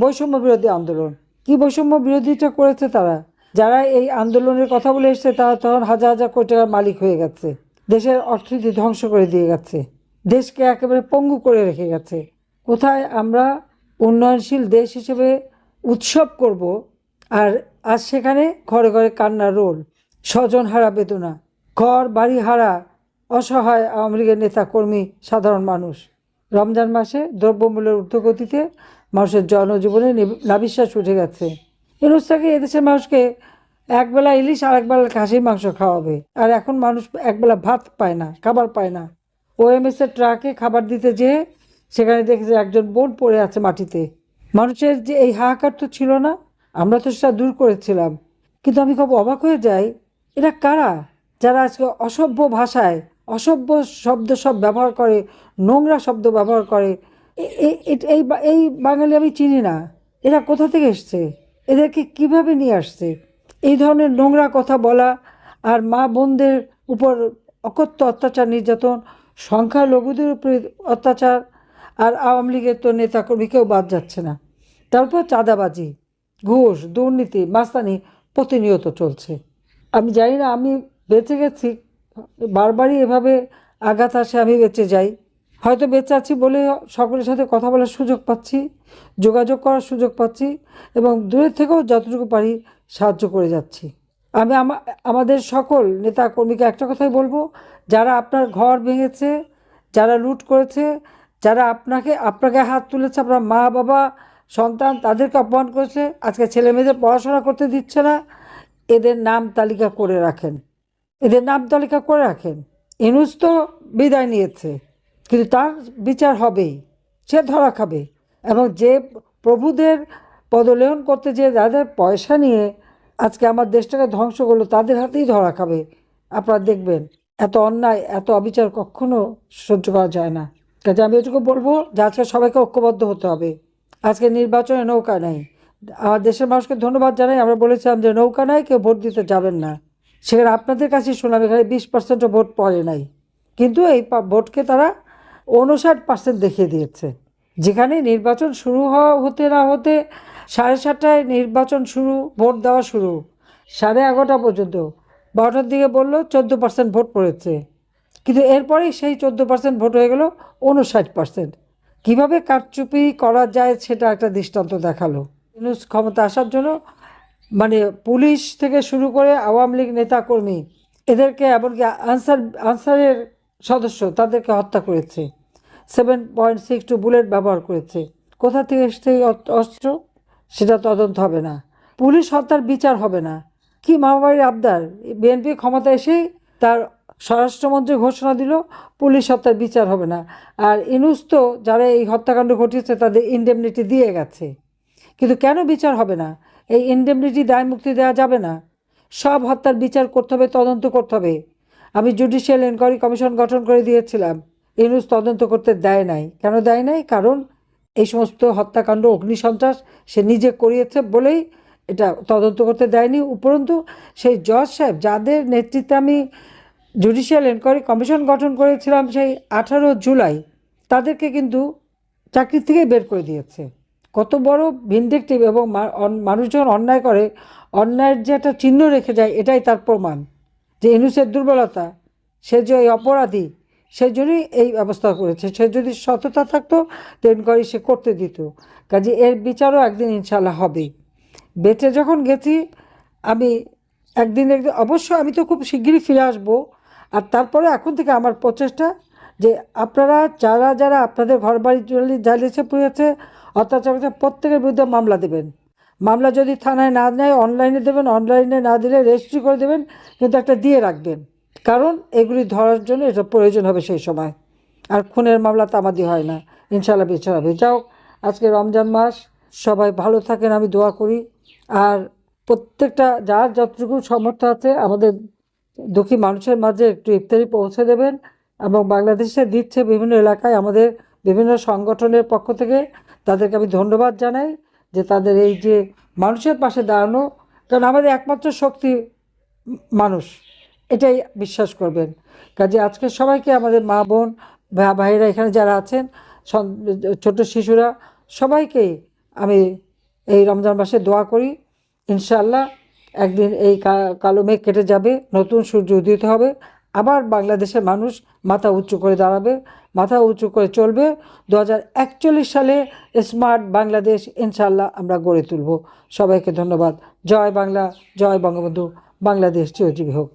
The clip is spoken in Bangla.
বৈষম্য বিরোধী আন্দোলন। কি বৈষম্য বিরোধীটা করেছে তারা? যারা এই আন্দোলনের কথা বলে এসছে তারা তখন হাজার হাজার কোটি টাকার মালিক হয়ে গেছে, দেশের অর্থনীতি ধ্বংস করে দিয়ে গেছে, দেশকে একেবারে পঙ্গু করে রেখে গেছে। কোথায় আমরা উন্নয়নশীল দেশ হিসেবে উৎসব করব, আর আজ সেখানে ঘরে ঘরে কান্নার রোল, স্বজন হারা বেদনা, ঘর বাড়ি হারা অসহায় আওয়ামী লীগের নেতা কর্মী, সাধারণ মানুষ। রমজান মাসে দ্রব্যমূল্যের ঊর্ধ্বগতিতে মানুষের জনজীবনে নাভিশ্বাস উঠে গেছে। ইউনূস এদেশের মানুষকে একবেলা ইলিশ আর একবেলা খাসির মাংস খাওয়াবে, আর এখন মানুষ একবেলা ভাত পায় না, খাবার পায় না। ওএমএসের ট্রাকে খাবার দিতে যেয়ে সেখানে দেখেছে একজন বোন পড়ে আছে মাটিতে। মানুষের যে এই হাহাকার তো ছিল না, আমরা তো সেটা দূর করেছিলাম। কিন্তু আমি খুব অবাক হয়ে যাই, এরা কারা যারা আজকে অসভ্য ভাষায় অসভ্য শব্দ সব ব্যবহার করে, নোংরা শব্দ ব্যবহার করে। এই বাঙালি আমি চিনি না, এরা কোথা থেকে এসছে, এদেরকে কিভাবে নিয়ে আসছে? এই ধরনের নোংরা কথা বলা আর মা বোনদের উপর অকথ্য অত্যাচার, নির্যাতন, সংখ্যালঘুদের উপর অত্যাচার, আর আওয়ামী লীগের তো নেতাকর্মী কেউ বাদ যাচ্ছে না। তারপর চাঁদাবাজি, ঘুষ, দুর্নীতি, মাস্তানি প্রতিনিয়ত চলছে। আমি জানি না আমি বেঁচে গেছি, বারবারই এভাবে আঘাত আসে, আমি বেঁচে যাই। হয়তো বেঁচে আছি বলে সকলের সাথে কথা বলার সুযোগ পাচ্ছি, যোগাযোগ করার সুযোগ পাচ্ছি, এবং দূরের থেকেও যতটুকু পারি সাহায্য করে যাচ্ছি। আমি আমাদের সকল নেতা কর্মীকে একটা কথাই বলবো, যারা আপনার ঘর ভেঙেছে, যারা লুট করেছে, যারা আপনাকে হাত তুলেছে, আপনার মা বাবা সন্তান তাদেরকে অপমান করেছে, আজকে ছেলে মেয়েদের পড়াশোনা করতে দিচ্ছে না, এদের নাম তালিকা করে রাখেন, এদের নাম তালিকা করে রাখেন। ইউনূস তো বিদায় নিয়েছে, কিন্তু তার বিচার হবেই, সে ধরা খাবে। এবং যে প্রভুদের পদলেহন করতে যে যাদের পয়সা নিয়ে আজকে আমার দেশটাকে ধ্বংস করলো, তাদের হাতেই ধরা খাবে। আপনারা দেখবেন এত অন্যায়, এত অবিচার কখনো সহ্য করা যায় না। কাজে আমি এটুকু বলবো যে আজকে সবাইকে ঐক্যবদ্ধ হতে হবে। আজকে নির্বাচনে নৌকা নেই, আমার দেশের মানুষকে ধন্যবাদ জানাই। আমরা বলেছিলাম যে নৌকা নাই, কেউ ভোট দিতে যাবেন না। সেখানে আপনাদের কাছেই শোনাবে, এখানে 20% ভোট পড়ে নাই, কিন্তু এই ভোটকে তারা 59% দেখিয়ে দিয়েছে। যেখানে নির্বাচন শুরু হতে না হতে 7:30টায় নির্বাচন শুরু, ভোট দেওয়া শুরু, 11:30 পর্যন্ত, 12টার দিকে বললো 14% ভোট পড়েছে, কিন্তু এরপরেই সেই 14% ভোট হয়ে গেল 59%। কীভাবে কারচুপি করা যায় সেটা একটা দৃষ্টান্ত দেখালো। ইউনূস ক্ষমতা আসার জন্য মানে পুলিশ থেকে শুরু করে আওয়ামী লীগ নেতাকর্মী, এদেরকে এমনকি আনসারের সদস্য তাদেরকে হত্যা করেছে, 7.62 বুলেট ব্যবহার করেছে। কোথা থেকে এসছে এই অস্ত্র সেটা তদন্ত হবে না, পুলিশ হত্যার বিচার হবে না। কি মামাবাড়ির আবদার? বিএনপি ক্ষমতা এসেই তার স্বরাষ্ট্রমন্ত্রী ঘোষণা দিল পুলিশ হত্যার বিচার হবে না। আর ইউনূস তো যারা এই হত্যাকাণ্ড ঘটিয়েছে তাদের ইনডেমনিটি দিয়ে গেছে, কিন্তু কেন বিচার হবে না? এই ইনডেমনিটি দায় মুক্তি দেওয়া যাবে না, সব হত্যার বিচার করতে হবে, তদন্ত করতে হবে। আমি জুডিশিয়াল এনকোয়ারি কমিশন গঠন করে দিয়েছিলাম, ইউনূস তদন্ত করতে দেয় নাই। কেন দেয় নাই? কারণ এই সমস্ত হত্যাকাণ্ড, অগ্নিসন্ত্রাস সে নিজে করিয়েছে বলেই এটা তদন্ত করতে দেয়নি। উপরন্তু সেই জজ সাহেব যাদের নেতৃত্বে আমি জুডিশিয়াল এনকোয়ারি কমিশন গঠন করেছিলাম সেই 18 জুলাই, তাদেরকে কিন্তু চাকরি থেকেই বের করে দিয়েছে। কত বড় ভিনডেক্টিভ! এবং মানুষ যখন অন্যায় করে, অন্যায়ের যে একটা চিহ্ন রেখে যায়, এটাই তার প্রমাণ যে ইউনূসের দুর্বলতা। সে যে এই অপরাধী, সেই জন্যই এই ব্যবস্থা করেছে। সে যদি সততা থাকতো তো এনকোয়ারি সে করতে দিত। কাজে এর বিচারও একদিন ইনশাল্লাহ হবে। বেঁচে যখন গেছি আমি একদিন অবশ্যই আমি তো খুব শিগগিরই ফিরে আসবো। আর তারপরে এখন থেকে আমার প্রচেষ্টা যে আপনারা যারা যারা আপনাদের ঘর বাড়ি জ্বালিয়েছে, পুড়িয়েছে, অত্যাচার করেছে, প্রত্যেকের বিরুদ্ধে মামলা দেবেন। মামলা যদি থানায় না নেয় অনলাইনে দেবেন, অনলাইনে না দিলে রেজিস্ট্রি করে দেবেন, কিন্তু একটা দিয়ে রাখবেন, কারণ এগুলি ধরার জন্য এটা প্রয়োজন হবে সেই সময়। আর খুনের মামলা তামাদি হয় না, ইনশাল্লাহ বিচার হবে। যাও, আজকে রমজান মাস, সবাই ভালো থাকেন আমি দোয়া করি। আর প্রত্যেকটা যার যতটুকু সামর্থ্য আছে আমাদের দুঃখী মানুষের মাঝে একটু ইফতারি পৌঁছে দেবেন। এবং বাংলাদেশে দিচ্ছে বিভিন্ন এলাকায় আমাদের বিভিন্ন সংগঠনের পক্ষ থেকে, তাদেরকে আমি ধন্যবাদ জানাই যে তাদের এই যে মানুষের পাশে দাঁড়ানো। কারণ আমাদের একমাত্র শক্তি মানুষ, এটাই বিশ্বাস করবেন। কাজে আজকে সবাইকে, আমাদের মা বোন ভাইয়েরা এখানে যারা আছেন, ছোট শিশুরা, সবাইকেই আমি এই রমজান মাসে দোয়া করি ইনশাআল্লাহ একদিন এই কালো মেঘ কেটে যাবে, নতুন সূর্য উদিত হবে, আবার বাংলাদেশের মানুষ মাথা উঁচু করে দাঁড়াবে, মাথা উঁচু করে চলবে। 2041 সালে স্মার্ট বাংলাদেশ ইনশাআল্লাহ আমরা গড়ে তুলব। সবাইকে ধন্যবাদ। জয় বাংলা, জয় বঙ্গবন্ধু, বাংলাদেশ চিরজীবী হোক।